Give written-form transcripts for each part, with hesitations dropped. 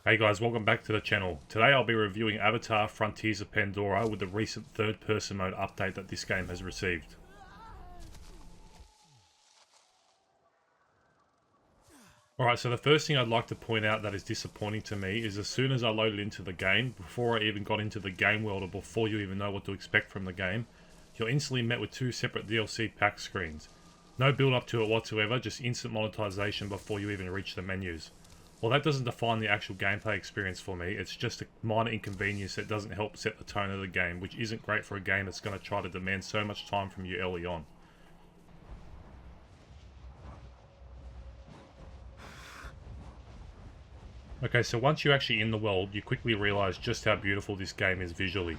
Hey guys, welcome back to the channel. Today I'll be reviewing Avatar Frontiers of Pandora with the recent third-person mode update that this game has received. Alright, so the first thing I'd like to point out that is disappointing to me is as soon as I loaded into the game, before I even got into the game world or before you even know what to expect from the game, you're instantly met with two separate DLC pack screens. No build up to it whatsoever, just instant monetization before you even reach the menus. Well, that doesn't define the actual gameplay experience for me, it's just a minor inconvenience that doesn't help set the tone of the game, which isn't great for a game that's going to try to demand so much time from you early on. Okay, so once you're actually in the world, you quickly realise just how beautiful this game is visually.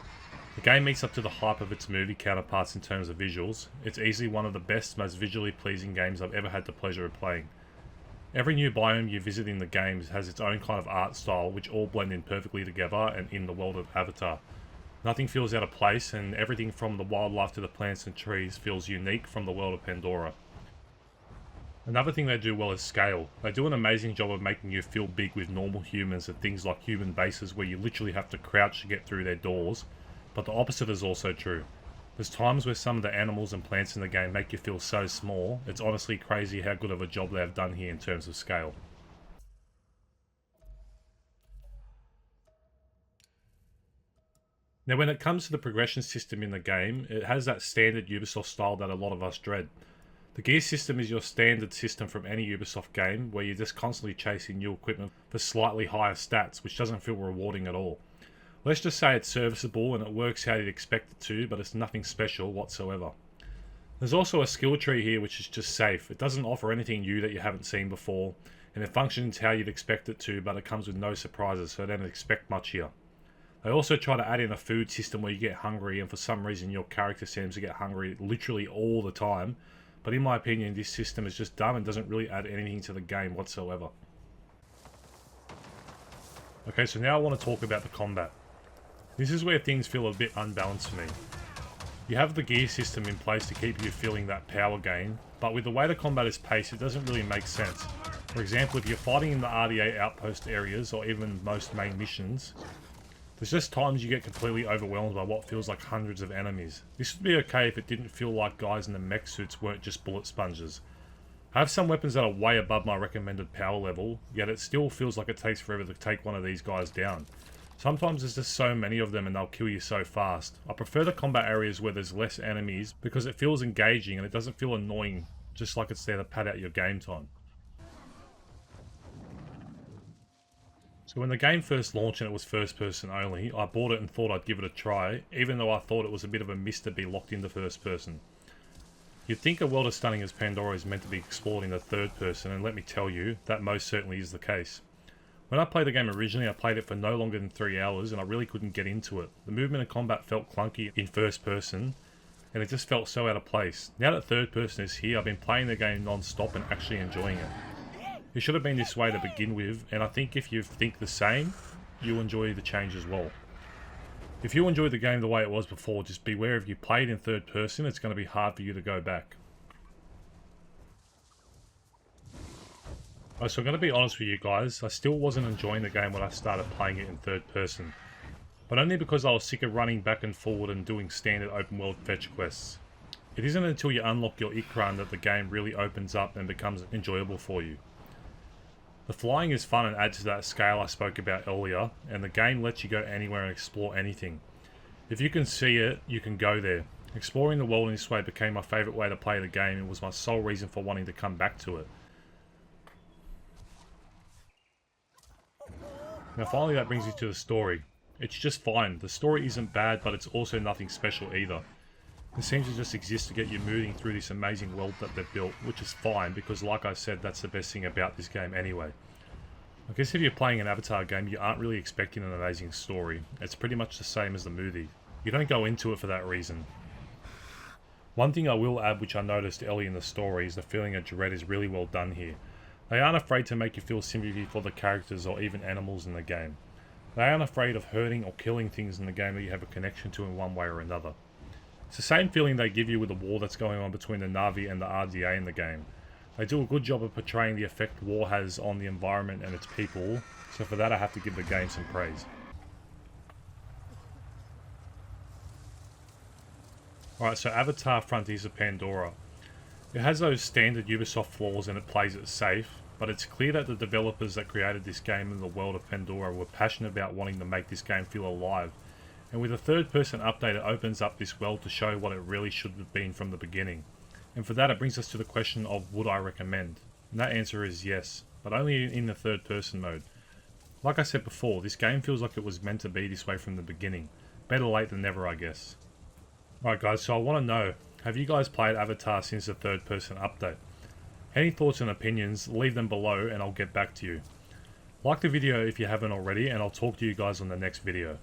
The game meets up to the hype of its movie counterparts in terms of visuals. It's easily one of the best, most visually pleasing games I've ever had the pleasure of playing. Every new biome you visit in the games has its own kind of art style, which all blend in perfectly together and in the world of Avatar. Nothing feels out of place, and everything from the wildlife to the plants and trees feels unique from the world of Pandora. Another thing they do well is scale. They do an amazing job of making you feel big with normal humans and things like human bases where you literally have to crouch to get through their doors, but the opposite is also true. There's times where some of the animals and plants in the game make you feel so small, it's honestly crazy how good of a job they have done here in terms of scale. Now when it comes to the progression system in the game, it has that standard Ubisoft style that a lot of us dread. The gear system is your standard system from any Ubisoft game, where you're just constantly chasing new equipment for slightly higher stats, which doesn't feel rewarding at all. Let's just say it's serviceable and it works how you'd expect it to, but it's nothing special whatsoever. There's also a skill tree here which is just safe. It doesn't offer anything new that you haven't seen before, and it functions how you'd expect it to, but it comes with no surprises, so don't expect much here. They also try to add in a food system where you get hungry, and for some reason your character seems to get hungry literally all the time, but in my opinion this system is just dumb and doesn't really add anything to the game whatsoever. Okay, so now I want to talk about the combat. This is where things feel a bit unbalanced for me. You have the gear system in place to keep you feeling that power gain, but with the way the combat is paced, it doesn't really make sense. For example, if you're fighting in the RDA outpost areas, or even most main missions, there's just times you get completely overwhelmed by what feels like hundreds of enemies. This would be okay if it didn't feel like guys in the mech suits weren't just bullet sponges. I have some weapons that are way above my recommended power level, yet it still feels like it takes forever to take one of these guys down. Sometimes there's just so many of them and they'll kill you so fast. I prefer the combat areas where there's less enemies because it feels engaging and it doesn't feel annoying, just like it's there to pad out your game time. So when the game first launched and it was first person only, I bought it and thought I'd give it a try, even though I thought it was a bit of a miss to be locked into first person. You'd think a world as stunning as Pandora is meant to be explored in the third person, and let me tell you, that most certainly is the case. When I played the game originally, I played it for no longer than 3 hours and I really couldn't get into it. The movement and combat felt clunky in first person and it just felt so out of place. Now that third person is here, I've been playing the game non-stop and actually enjoying it. It should have been this way to begin with, and I think if you think the same, you'll enjoy the change as well. If you enjoyed the game the way it was before, just beware if you played in third person, it's going to be hard for you to go back. So I'm going to be honest with you guys, I still wasn't enjoying the game when I started playing it in third person. But only because I was sick of running back and forward and doing standard open world fetch quests. It isn't until you unlock your Ikran that the game really opens up and becomes enjoyable for you. The flying is fun and adds to that scale I spoke about earlier, and the game lets you go anywhere and explore anything. If you can see it, you can go there. Exploring the world in this way became my favourite way to play the game and was my sole reason for wanting to come back to it. Now finally that brings you to the story. It's just fine. The story isn't bad, but it's also nothing special either. It seems to just exist to get you moving through this amazing world that they've built, which is fine because like I said, that's the best thing about this game anyway. I guess if you're playing an Avatar game, you aren't really expecting an amazing story. It's pretty much the same as the movie. You don't go into it for that reason. One thing I will add, which I noticed early in the story, is the feeling of dread is really well done here. They aren't afraid to make you feel sympathy for the characters or even animals in the game. They aren't afraid of hurting or killing things in the game that you have a connection to in one way or another. It's the same feeling they give you with the war that's going on between the Na'vi and the RDA in the game. They do a good job of portraying the effect war has on the environment and its people, so for that I have to give the game some praise. Alright, so Avatar Frontiers of Pandora. It has those standard Ubisoft flaws and it plays it safe, but it's clear that the developers that created this game in the world of Pandora were passionate about wanting to make this game feel alive, and with a third-person update it opens up this world to show what it really should have been from the beginning. And for that it brings us to the question of would I recommend? And that answer is yes, but only in the third-person mode. Like I said before, this game feels like it was meant to be this way from the beginning. Better late than never, I guess. Alright guys, so I want to know, have you guys played Avatar since the third person update? Any thoughts and opinions, leave them below and I'll get back to you. Like the video if you haven't already, and I'll talk to you guys on the next video.